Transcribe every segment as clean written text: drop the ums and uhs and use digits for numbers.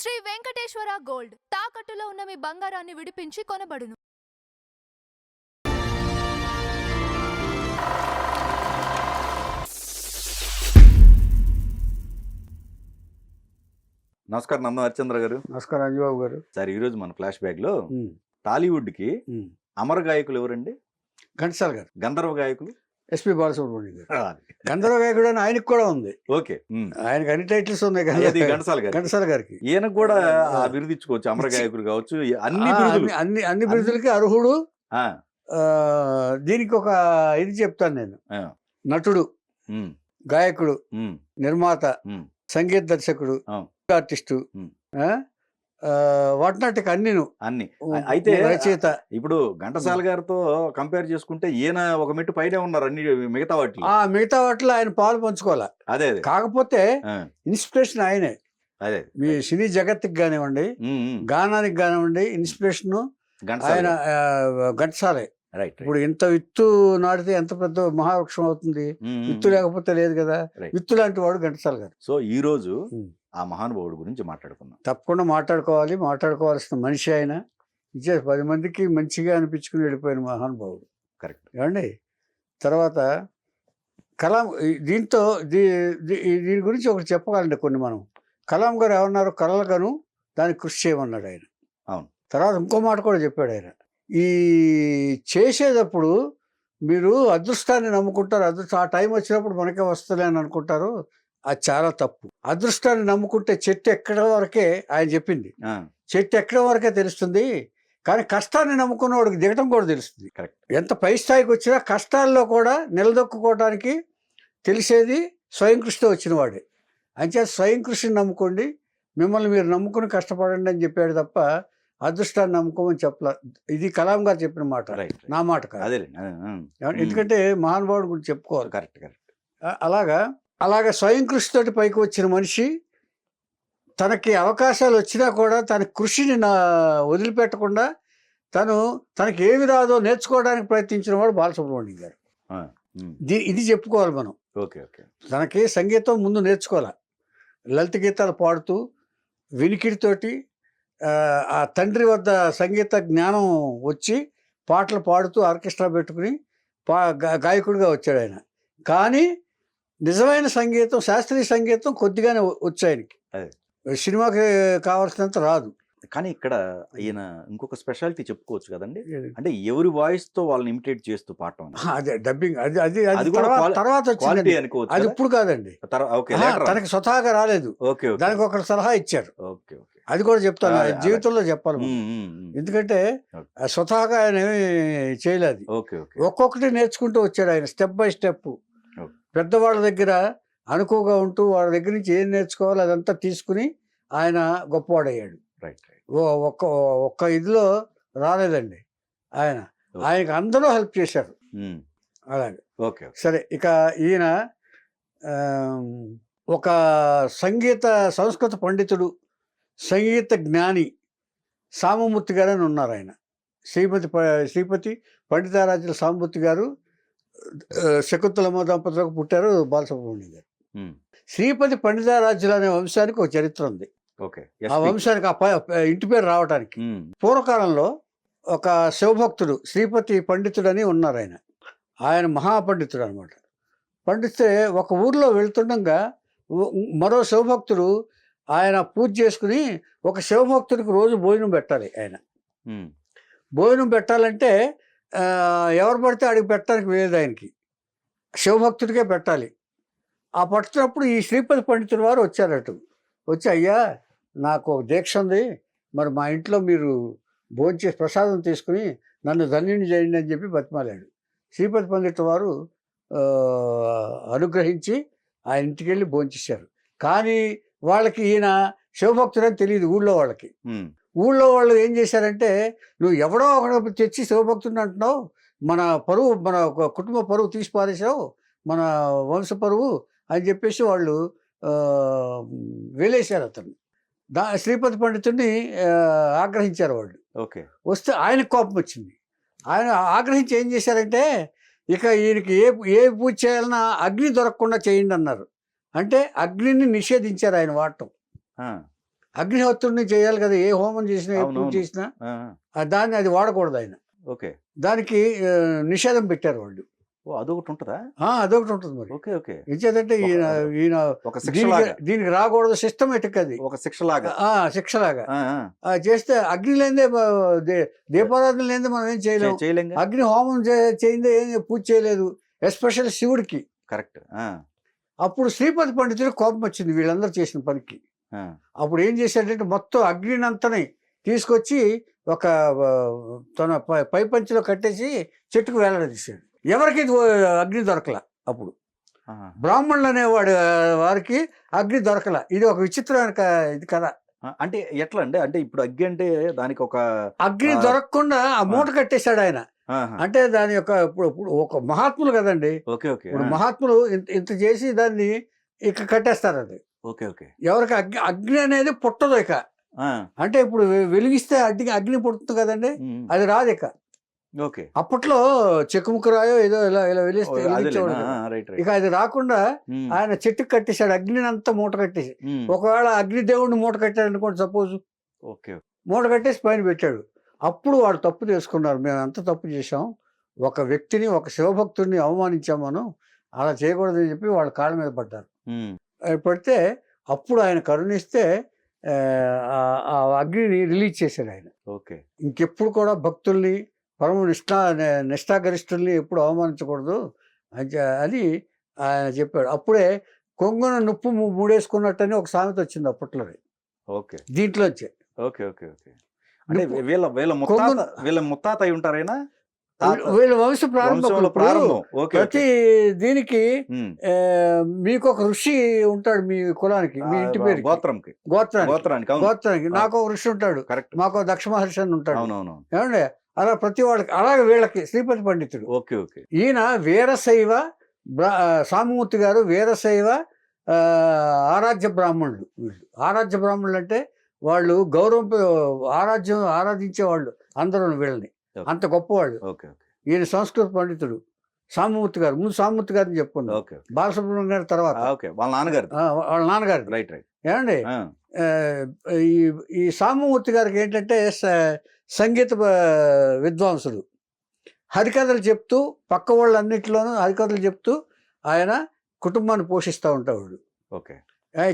Shri Venkateswara gold తాకట్టులో ఉన్న మీ బంగారాన్ని విడిపించి కొనబడును. నమస్కారం నందం హరిచంద్ర గారు. నమస్కారం అంజబాబు గారు. సార్ ఈరోజు మన ఫ్లాష్ బ్యాక్ లో టాలీవుడ్ కి అమర గాయకులు ఎవరండి? ఘంటసాల గారు. గంధర్వ గాయకులు ఎస్పి బాలసుబ్రహ్మణ్యం గారు. గంధర్వ గాయకుడు అని ఆయనకు కూడా ఉంది. ఓకే, ఆయనకి అన్ని టైటిల్స్ ఉన్నాయి కదా. ఘంటసాల గారికి ఈయనకు కూడా బిరుదు ఇచ్చుకోవచ్చు, అమర గాయకులు కావచ్చు, అన్ని బిరుదులకి అర్హుడు. దీనికి ఒక ఇది చెప్తాను నేను. నటుడు, గాయకుడు, నిర్మాత, సంగీత దర్శకుడు, ఆర్టిస్టు, వాటినాటికి అన్ని. అయితే రచయిత. ఇప్పుడు ఘంటసాల గారితో కంపేర్ చేసుకుంటే ఈయన ఒక మెట్టు పైనే ఉన్నారు అన్ని మిగతా వాటిలో ఆయన పాలు పంచుకోవాలి. అదే కాకపోతే ఇన్స్పిరేషన్ ఆయనే. అదే మీ సినీ జగత్తుకి కానివ్వండి, గానానికి కానివ్వండి, ఇన్స్పిరేషన్ ఆయన ఘంటసాలే. ఇప్పుడు ఇంత విత్తు నాటితే ఎంత పెద్ద మహావృక్షం అవుతుంది. విత్తు లేకపోతే లేదు కదా. విత్తు లాంటి వాడు ఘంటసాల గారు. సో ఈ రోజు ఆ మహానుభావుడు గురించి మాట్లాడుకుందాం. తప్పకుండా మాట్లాడుకోవాల్సిన మనిషి ఆయన. 10 మందికి మంచిగా అనిపించుకుని వెళ్ళిపోయిన మహానుభావుడు. కరెక్ట్ ఏమండి. తర్వాత కలాం, దీని గురించి ఒకటి చెప్పగలండి కొన్ని. మనం కలాం గారు ఏమన్నారు, కళలుగాను దానికి కృషి చేయమన్నాడు ఆయన. అవును. తర్వాత ఇంకో మాట కూడా చెప్పాడు ఆయన. ఈ చేసేటప్పుడు మీరు అదృష్టాన్ని నమ్ముకుంటారు. ఆ టైం వచ్చినప్పుడు మనకే వస్తుంది అని అనుకుంటారు. అది చాలా తప్పు. అదృష్టాన్ని నమ్ముకుంటే చెట్టు ఎక్కడ వరకే ఆయన చెప్పింది. చెట్టు ఎక్కడ వరకే తెలుస్తుంది, కానీ కష్టాన్ని నమ్ముకున్న వాడికి దిగటం కూడా తెలుస్తుంది. ఎంత పై స్థాయికి వచ్చినా కష్టాల్లో కూడా నిలదొక్కుకోవడానికి తెలిసేది స్వయం కృషితో వచ్చిన వాడే. అంచేత స్వయం కృషిని నమ్ముకోండి, మిమ్మల్ని మీరు నమ్ముకుని కష్టపడండి అని చెప్పాడు తప్ప అదృష్టాన్ని నమ్ముకోమని చెప్పలే. ఇది కలాం గారు చెప్పిన మాట, నా మాట కాదు. ఎందుకంటే మహానుభావుడు గురించి చెప్పుకోవాలి. కరెక్ట్. అలాగా స్వయం కృషితోటి పైకి వచ్చిన మనిషి, తనకి అవకాశాలు వచ్చినా కూడా తన కృషిని వదిలిపెట్టకుండా తనకి ఏమి రాదో నేర్చుకోవడానికి ప్రయత్నించిన వాడు బాలసుబ్రహ్మణ్యం గారు. ఇది చెప్పుకోవాలి మనం. తనకి సంగీతం ముందు నేర్చుకోవాలి. లలిత గీతాలు పాడుతూ వినికిడితోటి ఆ తండ్రి వద్ద సంగీత జ్ఞానం వచ్చి పాటలు పాడుతూ ఆర్కెస్ట్రా పెట్టుకుని గాయకుడిగా వచ్చాడు ఆయన. కానీ నిజమైన సంగీతం, శాస్త్రీయ సంగీతం కొద్దిగానే వచ్చు ఆయనకి. సినిమాకి కావాల్సినంత రాదు. కానీ ఇక్కడ ఈయన ఇంకొక స్పెషాలిటీ చెప్పుకోవచ్చు కదండి. అంటే ఎవరి వాయిస్ తో వాళ్ళని ఇమిటేట్ చేస్తూ పాడటం. అదే డబ్బింగ్. తర్వాత వచ్చింది. అది ఇప్పుడు కాదండి, తనకి స్వతహాగా రాలేదు. దానికి ఒకరు సలహా ఇచ్చారు. అది కూడా చెప్తాను, జీవితంలో చెప్పాలి. ఎందుకంటే స్వతహాగా ఆయన ఏమీ చేయలేదు. ఒక్కొక్కటి నేర్చుకుంటూ వచ్చాడు ఆయన, స్టెప్ బై స్టెప్. పెద్దవాళ్ళ దగ్గర అనుకువగా ఉంటూ వాళ్ళ దగ్గర నుంచి ఏం నేర్చుకోవాలో అదంతా తీసుకుని ఆయన గొప్పవాడయ్యాడు. ఒక్క ఇదిలో రాలేదండి ఆయన. ఆయనకు అందరూ హెల్ప్ చేశారు. అలాగే. సరే, ఇక ఈయన ఒక సంస్కృత పండితుడు, సంగీత జ్ఞాని సామమూర్తి గారు అని ఉన్నారు ఆయన. శ్రీపతి పండితారాజ్యుల సామమూర్తి గారు శకుంతలమ్మ దంపతులకు పుట్టారు బాలసుబ్రహ్మణ్యం గారు. శ్రీపతి పండితారాజ్యులు అనే వంశానికి ఒక చరిత్ర ఉంది. ఆ వంశానికి ఇంటి పేరు రావడానికి పూర్వకాలంలో ఒక శివభక్తుడు శ్రీపతి పండితుడు అని ఉన్నారు ఆయన. ఆయన మహాపండితుడు అనమాట. పండిస్తే ఒక ఊర్లో వెళ్తుండగా మరో శివభక్తుడు ఆయన పూజ చేసుకుని, ఒక శివభక్తుడికి రోజు భోజనం పెట్టాలి ఆయన. భోజనం పెట్టాలంటే ఎవరు పడితే అడిగి పెట్టడానికి లేదు ఆయనకి, శివభక్తుడికే పెట్టాలి. ఆ పట్టుతున్నప్పుడు ఈ శ్రీపతి పండితుడి వారు వచ్చారట. వచ్చి, అయ్యా నాకు ఒక దీక్ష ఉంది, మరి మా ఇంట్లో మీరు భోంచేసి ప్రసాదం తీసుకుని నన్ను ధన్యుని చేయండి అని చెప్పి బతిమాలాడు. శ్రీపతి పండితుడు వారు అనుగ్రహించి ఆయన ఇంటికి వెళ్ళి భోంచేశారు. కానీ వాళ్ళకి ఈయన శివభక్తుడని తెలియదు ఊళ్ళో వాళ్ళకి. ఊళ్ళో వాళ్ళు ఏం చేశారంటే, నువ్వు ఎవడో ఒకటి తెచ్చి శివభక్తుడిని అంటున్నావు, మన కుటుంబ పరువు తీసి పారేసావు, మన వంశ పరువు అని చెప్పేసి వాళ్ళు వేలేశారు అతను. శ్రీపతి పండితుడిని ఆగ్రహించారు వాళ్ళు. వస్తే ఆయనకు కోపం వచ్చింది. ఆయన ఆగ్రహించి ఏం చేశారంటే, ఇక ఈయనకి ఏ పూజ చేయాలన్నా అగ్ని దొరకకుండా చేయండి అన్నారు. అంటే అగ్నిని నిషేధించారు ఆయన వాడటం. అగ్నిహోత్రుడిని చేయాలి కదా, ఏ హోమం చేసినా ఏ పూజ అవునవును. చేసినా ఆ, దాన్ని అది వాడకూడదు ఆయన. ఓకే. దానికి నిషేధం పెట్టారు వాళ్ళు. ఓ, అదొకటి ఉంటుందా? అదొకటి ఉంటుంది మరి. Okay, okay. ఎంచేదంటే ఈయన ఈయన ఒక శిక్ష దీనికి లాగా, దీనికి రాకూడదు, సిస్టమేటిక్ అది. ఒక శిక్ష లాగా. శిక్షలాగా ఆ, ఆ. చేస్తే అగ్ని లేదే దీపారాధన లేదే మనం ఏం చేయలేం. చేయలేంగా. అగ్ని హోమం చేయిందే ఏం పూజ చేయలేదు, ఎస్పెషల్ శివుడికి. కరెక్ట్. అప్పుడు శ్రీపతి పండితుడికి కోపం వచ్చింది వీళ్ళందరూ చేసిన పనికి. అప్పుడు ఏం చేశాడంటే మొత్తం అగ్నినంతని తీసుకొచ్చి ఒక తన పై పంచిలో కట్టేసి చెట్టుకు వేలాడదీశాడు. ఎవరికి ఇది అగ్ని దొరకల. అప్పుడు బ్రాహ్మణులు అనేవాడు వారికి అగ్ని దొరకల. ఇది ఒక విచిత్రమైన ఇది కదా. అంటే ఎట్లా అండి? అంటే ఇప్పుడు అగ్గి అంటే దానికి ఒక అగ్ని దొరకకుండా ఆ మూట కట్టేశాడు ఆయన. అంటే దాని యొక్క ఇప్పుడు ఒక మహాత్ములు కదండి. Okay, okay. ఇప్పుడు మహాత్ములు ఇంత చేసి దాన్ని ఇక కట్టేస్తారు. అది ఓకే, ఓకే. ఎవరికి అగ్ని అనేది పుట్టదు ఇక. అంటే ఇప్పుడు వెలిగిస్తే అగ్ని పుడుతుంది కదండి, అది రాదు ఇక. ఓకే. అప్పట్లో చెక్కుముక్కరాయో ఏదో ఇలా ఇలా వెలిగించేవాడు. ఇక అది రాకుండా ఆయన చెట్టుకు కట్టేశాడు, అగ్నిని అంతా మూట కట్టేసి. ఒకవేళ అగ్ని దేవుడిని మూట కట్టాడు అనుకోండి సపోజ్, మూట కట్టేసి పైన పెట్టాడు. అప్పుడు వాడు తప్పు చేసుకున్నారు, మేము ఎంత తప్పు చేశాం, ఒక వ్యక్తిని ఒక శివభక్తుడిని అవమానించాం, మనం అలా చేయకూడదని చెప్పి వాళ్ళ కాళ్ళ మీద పడ్డారు. పడితే అప్పుడు ఆయన కరుణిస్తే ఆ అగ్నిని రిలీజ్ చేశాడు ఆయన. ఓకే. ఇంకెప్పుడు కూడా భక్తుల్ని పరమ నిష్ఠాగరిష్ఠుల్ని ఎప్పుడు అవమానించకూడదు అని ఆయన చెప్పాడు. అప్పుడే కొంగున నుప్పు మూడేసుకున్నట్టని ఒక సామెత వచ్చింది అప్పట్లో. ఓకే. దీంట్లో వచ్చే ఓకే, ఓకే, ఓకే. అంటే వీళ్ళ ముత్తాత అయి ఉంటారైనా, వీళ్ళ వంశ ప్రారంభం. ప్రతి దీనికి మీకు ఒక ఋషి ఉంటాడు మీ కులానికి, మీ ఇంటి పేరు గోత్రానికి. నాకు ఒక ఋషి ఉంటాడు, మాకు దక్ష మహర్షి అని ఉంటాడు. ఏమండి అలా ప్రతి వాళ్ళకి, అలాగే వీళ్ళకి శ్రీపతి పండితుడు. Okay, okay. ఈయన వీరశైవ సామమూర్తి గారు వీరశైవ ఆరాధ్య బ్రాహ్మణులు. వీళ్ళు ఆరాధ్య బ్రాహ్మణులు అంటే వాళ్ళు ఆరాధించేవాళ్ళు అందరూ వీళ్ళని, అంత గొప్పవాళ్ళు. ఈయన సంస్కృత పండితుడు సామమూర్తి గారు. ముందు సామమూర్తి గారిని చెప్పుకున్నాం, బాలసుబ్రహ్మణ్యం గారి తర్వాత వాళ్ళ నాన్నగారు. ఏమండి ఈ సామమూర్తి గారికి ఏంటంటే సంగీత విద్వాంసుడు. హరికథలు చెప్తూ పక్క వాళ్ళన్నింటిలోనూ హరికథలు చెప్తూ ఆయన కుటుంబాన్ని పోషిస్తూ ఉంటాడు. ఓకే.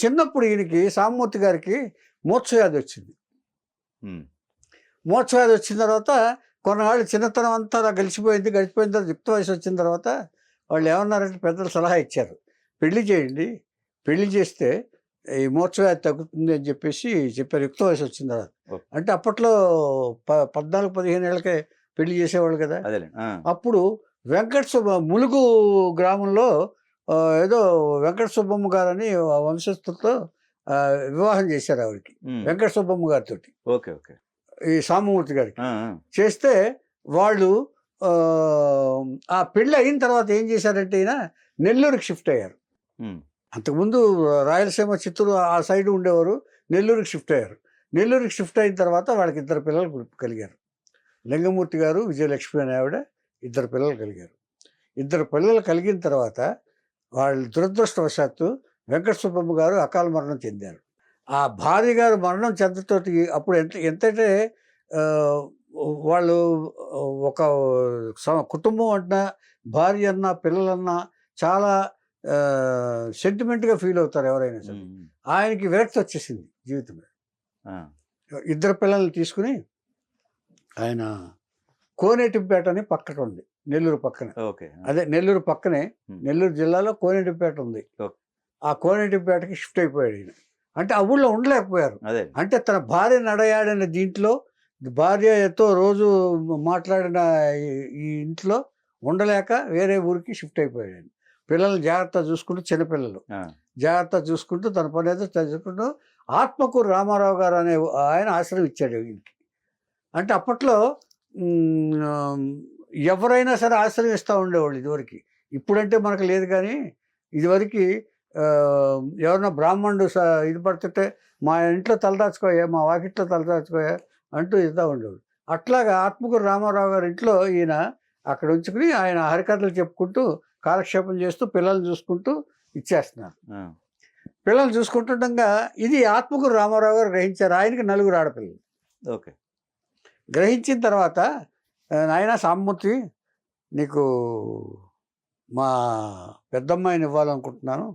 చిన్నప్పుడు ఈయనకి సామమూర్తి గారికి మోక్షవ్యాధి వచ్చింది. మోక్షవ్యాధి వచ్చిన తర్వాత కొన్నాళ్ళు చిన్నతనం అంతా అలా గడిచిపోయిన తర్వాత యుక్త వయసు వచ్చిన తర్వాత వాళ్ళు ఏమన్నారంటే పెద్దలు సలహా ఇచ్చారు, పెళ్లి చేయండి, పెళ్లి చేస్తే ఈ మోక్షవ్యాధి తగ్గుతుంది అని చెప్పేసి చెప్పారు యుక్త వయసు వచ్చిన తర్వాత. అంటే అప్పట్లో 14-15 ఏళ్ళకే పెళ్లి చేసేవాళ్ళు కదా. అప్పుడు ములుగు గ్రామంలో ఏదో వెంకట సుబ్బమ్మ గారని వంశస్థులతో వివాహం చేశారు ఆవిడకి, వెంకట సుబ్బమ్మ గారితో, ఈ సామమూర్తి గారికి. చేస్తే వాళ్ళు ఆ పెళ్ళి అయిన తర్వాత ఏం చేశారంటే ఈయన నెల్లూరుకి షిఫ్ట్ అయ్యారు. అంతకుముందు రాయలసీమ, చిత్తూరు ఆ సైడ్ ఉండేవారు, నెల్లూరుకి షిఫ్ట్ అయ్యారు. నెల్లూరుకి షిఫ్ట్ అయిన తర్వాత వాళ్ళకి 2 పిల్లలు కలిగారు. లింగమూర్తి గారు, విజయలక్ష్మి అనే ఆవిడ, 2 పిల్లలు కలిగారు. 2 పిల్లలు కలిగిన తర్వాత వాళ్ళు దురదృష్టవశాత్తు వెంకట సుబ్బమ్మ గారు అకాల మరణం చెందారు. ఆ భార్య గారు మరణం చెందతోటి అప్పుడు ఎంతంటే వాళ్ళు ఒక కుటుంబం అన్నా, భార్య అన్నా, పిల్లలన్నా చాలా సెంటిమెంట్గా ఫీల్ అవుతారు ఎవరైనా సరే. ఆయనకి విరక్తి వచ్చేసింది జీవితం మీద. 2 పిల్లల్ని తీసుకుని ఆయన కోనేటిపేట అని పక్కన ఉంది, నెల్లూరు పక్కనే. అదే నెల్లూరు పక్కనే, నెల్లూరు జిల్లాలో కోనేటిపేట ఉంది. ఆ కోనేటిపేటకి షిఫ్ట్ అయిపోయాడు ఈయన. అంటే ఆ ఊళ్ళో ఉండలేకపోయారు. అంటే తన భార్య నడయాడిన దీంట్లో, భార్యతో రోజు మాట్లాడిన ఈ ఇంట్లో ఉండలేక వేరే ఊరికి షిఫ్ట్ అయిపోయాడు ఆయన. పిల్లల్ని జాగ్రత్త చూసుకుంటూ, చిన్నపిల్లలు జాగ్రత్త చూసుకుంటూ తన పని ఏదో చదువుకుంటూ ఆత్మకూరు రామారావు గారు అనే ఆయన ఆశ్రయం ఇచ్చాడు ఈయనకి. అంటే అప్పట్లో ఎవరైనా సరే ఆశ్రయం ఇస్తూ ఉండేవాళ్ళు ఇదివరకు. ఇప్పుడంటే మనకు లేదు, కానీ ఇదివరకు ఎవరన్నా బ్రాహ్మణుడు ఇది పడుతుంటే మా ఇంట్లో తలదాచుకోయా, మా వాకిట్లో తలదాచుకోయా అంటూ ఇస్తూ ఉండేవాడు. అట్లాగా ఆత్మకూరు రామారావు గారి ఇంట్లో ఈయన అక్కడ ఉంచుకుని ఆయన హరికథలు చెప్పుకుంటూ కాలక్షేపం చేస్తూ పిల్లల్ని చూసుకుంటూ ఇచ్చేస్తున్నారు. పిల్లలు చూసుకుంటుండగా ఇది ఆత్మకూరు రామారావు గారు గ్రహించారు. ఆయనకి 4 ఆడపిల్లలు. ఓకే. గ్రహించిన తర్వాత నాయనా సాంబమూర్తి, నీకు మా పెద్దమ్మాయిని ఇవ్వాలనుకుంటున్నాను.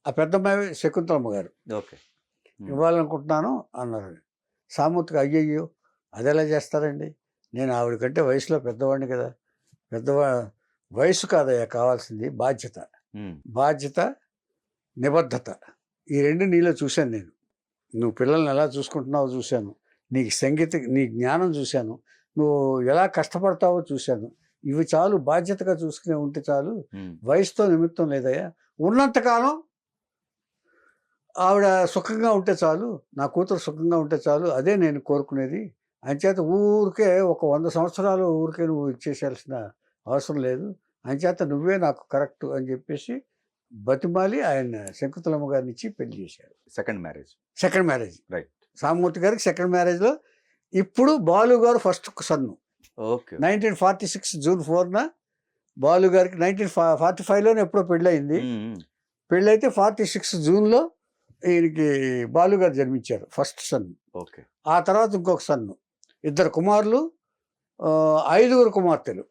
ఆ పెద్దమ్మాయి శకుంతలమ్మ గారు ఓకే. ఇవ్వాలనుకుంటున్నాను అన్నారు. సాంబమూర్తికి అయ్యయ్యో అది ఎలా చేస్తారండి, నేను ఆవిడ కంటే వయసులో పెద్దవాడిని కదా. వయసు కాదయ్యా కావాల్సింది బాధ్యత. బాధ్యత, నిబద్ధత, ఈ 2 నీలో చూశాను నేను. నువ్వు పిల్లల్ని ఎలా చూసుకుంటున్నావో చూశాను, నీ జ్ఞానం చూశాను, నువ్వు ఎలా కష్టపడతావో చూశాను. ఇవి చాలు, బాధ్యతగా చూసుకునే ఉంటే చాలు, వయసుతో నిమిత్తం లేదయ్యా. ఉన్నంతకాలం ఆవిడ సుఖంగా ఉంటే చాలు, నా కూతురు సుఖంగా ఉంటే చాలు, అదే నేను కోరుకునేది. అంచేత ఊరికే ఒక 100 సంవత్సరాలు ఊరికే నువ్వు ఇచ్చేసాల్సిన అవసరం లేదు, అంచేత నువ్వే నాకు కరెక్ట్ అని చెప్పేసి బతిమాలి ఆయన శకుంతలమ్మ గారిని ఇచ్చి పెళ్లి చేశారు. Second marriage. రైట్. సాంబమూర్తి గారికి సెకండ్ మ్యారేజ్లో. ఇప్పుడు బాలు గారు ఫస్ట్ సన్ను. ఓకే. 1946 జూన్ 4న బాలు గారికి 1945లోనే ఎప్పుడో పెళ్ళయింది. పెళ్ళైతే 46 జూన్లో ఈయనకి బాలు గారు జన్మించారు, ఫస్ట్ సన్. ఓకే. ఆ తర్వాత ఇంకొక సన్ను, 2 కుమారులు, 5 కుమార్తెలు.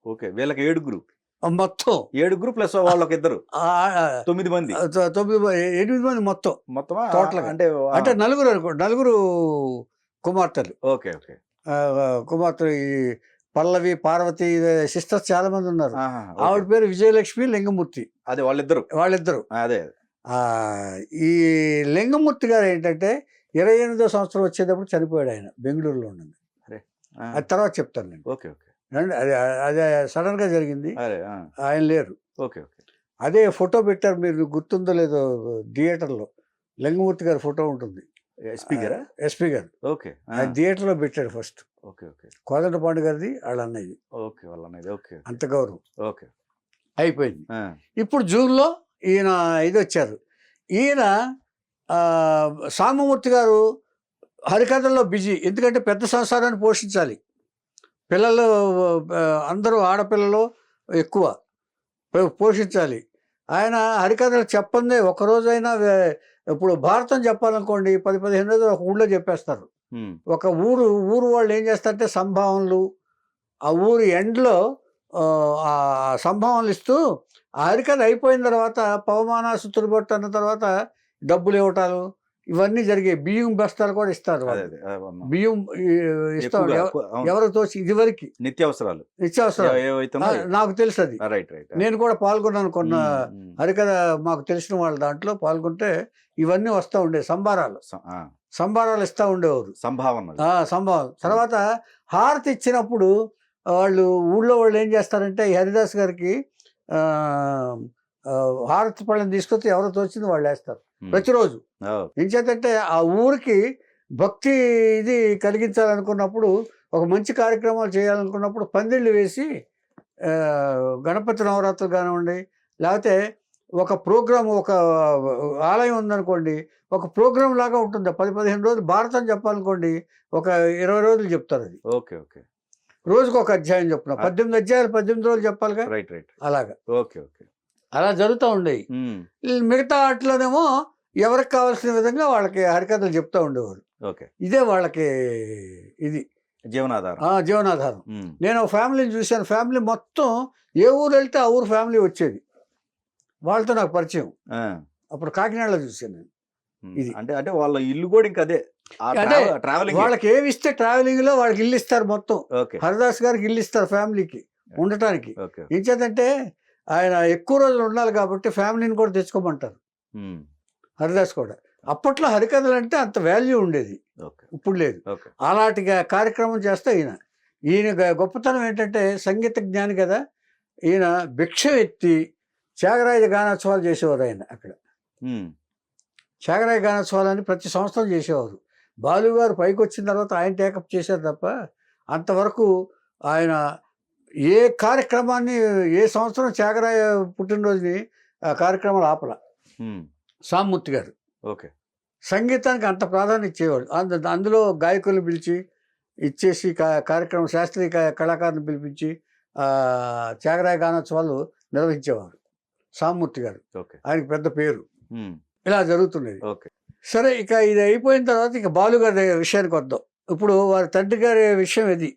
ఓకే. వీళ్ళకి 7 మొత్తం 7 ప్లస్ వాళ్ళకి 2 9 మంది. 8 మంది మొత్తం టోటల్ అంటే 4 అనుకోండి, 4 కుమార్తెలు. ఓకే. ఓకే. కుమార్తెలు ఈ పల్లవి, పార్వతి సిస్టర్స్ చాలా మంది ఉన్నారు. ఆవిడ పేరు విజయలక్ష్మి, లింగమూర్తి. అదే వాళ్ళిద్దరు. అదే. ఈ లింగమూర్తి గారు ఏంటంటే 28వ సంవత్సరం వచ్చేటప్పుడు చనిపోయాడు ఆయన, బెంగళూరులో ఉన్నది. అది తర్వాత చెప్తాను నేను. ఓకే. ఓకే. అదే సడన్ గా జరిగింది, ఆయన లేరు. ఓకే. ఓకే. అదే ఫోటో పెట్టారు, మీరు గుర్తుందో లేదో, థియేటర్లో లింగమూర్తి గారి ఫోటో ఉంటుంది. ఎస్పీ గారు. ఓకే. థియేటర్లో పెట్టాడు ఫస్ట్. ఓకే. ఓకే. కోదండపాండు గారిది వాళ్ళ అన్నయ్య. ఓకే. వాళ్ళ అన్నయ్య. ఓకే. అంత గౌరవం. ఓకే. అయిపోయింది. ఇప్పుడు జూన్లో ఈయన ఇది వచ్చారు. ఈయన సాంబమూర్తి గారు హరికథల్లో బిజీ, ఎందుకంటే పెద్ద సంసారాన్ని పోషించాలి. పిల్లలు అందరూ ఆడపిల్లలు ఎక్కువ పోషించాలి. ఆయన హరికథలు చెప్పందే ఒకరోజైనా, ఇప్పుడు భారతం చెప్పాలనుకోండి 10-15 రోజులు ఒక ఊళ్ళో చెప్పేస్తారు. ఒక ఊరు వాళ్ళు ఏం చేస్తారంటే సంభావనలు, ఆ ఊరు ఎండ్లో ఆ సంభావనలు ఇస్తూ, ఆ హరికథ అయిపోయిన తర్వాత పవమానాసు తుడిబొట్టు అన్న తర్వాత డబ్బులు ఇవ్వటాలు ఇవన్నీ జరిగాయి. బియ్యం బస్తాలు కూడా ఇస్తారు, బియ్యం ఇస్తారు ఎవరికి తోచి. ఇదివరకు నిత్యావసరాలు నాకు తెలుసు, అది నేను కూడా పాల్గొన్నాను. కొన్న హరికథ మాకు తెలిసిన వాళ్ళ దాంట్లో పాల్గొంటే ఇవన్నీ వస్తూ ఉండే, సంభారాలు ఇస్తూ ఉండేవారు, సంభావన. తర్వాత హారతి ఇచ్చినప్పుడు ఊళ్ళో వాళ్ళు ఏం చేస్తారంటే, హరిదాస్ గారికి హారతి పళ్ళని తీసుకొచ్చి ఎవరో తోచింది వాళ్ళు వేస్తారు ప్రతిరోజు. ఏం చేద్దంటే ఆ ఊరికి భక్తి ఇది కలిగించాలనుకున్నప్పుడు, ఒక మంచి కార్యక్రమాలు చేయాలనుకున్నప్పుడు పందిళ్ళు వేసి, గణపతి నవరాత్రులు కానివ్వండి, లేకపోతే ఒక ప్రోగ్రాం, ఒక ఆలయం ఉందనుకోండి, ఒక ప్రోగ్రాం లాగా ఉంటుంది. 10-15 రోజులు భారతం చెప్పాలనుకోండి, ఒక 20 రోజులు చెప్తారు అది. ఓకే. ఓకే. రోజుకు ఒక అధ్యాయం చెప్తున్నా, 18 అధ్యాయాలు 18 రోజులు చెప్పాలిగా. అలాగా. ఓకే. ఓకే. అలా జరుగుతూ ఉండేవి. మిగతా వాటిలోనేమో ఎవరికి కావాల్సిన విధంగా వాళ్ళకి హరికథలు చెప్తూ ఉండేవారు. ఇదే వాళ్ళకి ఇది జీవనాధారం. నేను ఒక ఫ్యామిలీని చూశాను, ఫ్యామిలీ మొత్తం ఏ ఊరు వెళ్తే ఆ ఊరు ఫ్యామిలీ వచ్చేది, వాళ్ళతో నాకు పరిచయం. అప్పుడు కాకినాడలో చూశాను నేను. ఇది అంటే వాళ్ళ ఇల్లు కూడా ఇంకా అదే, వాళ్ళకి ఏమి ఇస్తే ట్రావెలింగ్ లో వాళ్ళకి ఇల్లు ఇస్తారు మొత్తం. హరిదాస్ గారికి ఇల్లు ఇస్తారు ఫ్యామిలీకి ఉండటానికి. ఏం చేద్దంటే ఆయన ఎక్కువ రోజులు ఉండాలి కాబట్టి ఫ్యామిలీని కూడా తెచ్చుకోమంటారు హరిదాస్ కూడా. అప్పట్లో హరికథలు అంటే అంత వాల్యూ ఉండేది, ఇప్పుడు లేదు. అలాంటి కార్యక్రమం చేస్తే ఈయన గొప్పతనం ఏంటంటే సంగీత జ్ఞాని కదా. ఈయన భిక్ష ఎత్తి త్యాగరాజ గానోత్సవాలు చేసేవారు. ఆయన అక్కడ త్యాగరాజ గానోత్సవాలని ప్రతి సంవత్సరం చేసేవారు. బాలు గారు పైకి వచ్చిన తర్వాత ఆయన టేకప్ చేశారు తప్ప, అంతవరకు ఆయన ఏ కార్యక్రమాన్ని, ఏ సంవత్సరం త్యాగరాయ పుట్టినరోజుని ఆ కార్యక్రమాలు ఆపల సాంబమూర్తి గారు. సంగీతానికి అంత ప్రాధాన్యత ఇచ్చేవాడు. అందులో గాయకులను పిలిచి ఇచ్చేసి కార్యక్రమం, శాస్త్రీయ కళాకారుని పిలిపించి త్యాగరాయ గానోత్సవాలు నిర్వహించేవారు సాంబమూర్తి గారు. ఆయనకి పెద్ద పేరు. ఇలా జరుగుతున్నది. ఓకే. సరే, ఇక ఇది అయిపోయిన తర్వాత ఇక బాలు గారి విషయానికి వద్దాం. ఇప్పుడు వారి తండ్రి గారి విషయం ఇది.